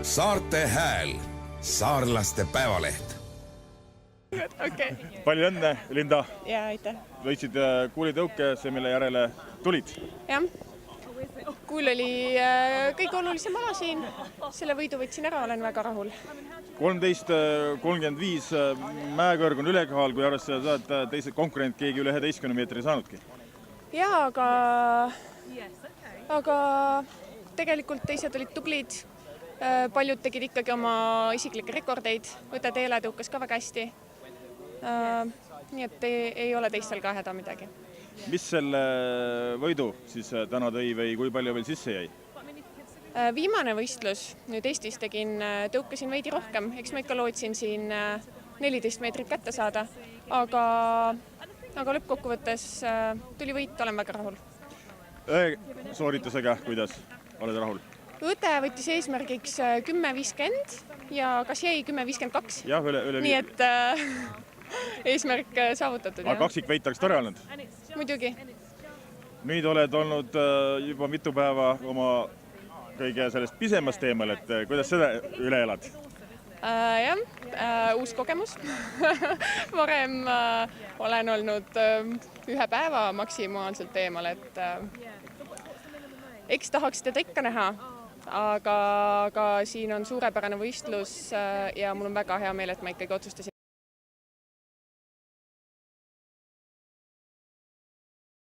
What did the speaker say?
Saarte Hääl, saarlaste päevaleht. Okay. Palju õnne, Linda. Ja, aitäh. Võitsid kuulitõuke, see mille järele tulid. Jah. Kuul oli kõige olulisem ala siin. Selle võidu võtsin ära, olen väga rahul. 13.35 mäekõrg on ülekahal, kui arvestada seda, et teised konkurent keegi üle 11 meetri saanudki. Jaa, aga tegelikult teised olid tublid. Paljud tegid ikkagi oma isiklikke rekordeid. Võte Teele tõukas ka väga hästi. Nii et ei ole teistel ka häda midagi. Mis selle võidu siis täna tõi või kui palju veel sisse jäi? Viimane võistlus nüüd Eestis tõukasin veidi rohkem. Eks ma ikka lootsin siin 14 meetrit kätte saada, aga lõppkokkuvõttes tuli võit, olen väga rahul. Sooritusega, kuidas oled rahul? Õde võttis eesmärgiks 10.50 ja kas jäi 10.52? Jah, üle nii et eesmärk saavutatud. Aga kaksikveit oleks tore olnud? Muidugi. Nüüd oled olnud juba mitu päeva oma kõige sellest pisemast teemal, et kuidas seda üle elad? Jah, uus kogemus. Varem olen olnud ühe päeva maksimaalselt teemal, et eks tahaks teda ikka näha, aga siin on suurepärane võistlus ja mul on väga hea meel, et ma ikkagi otsustasin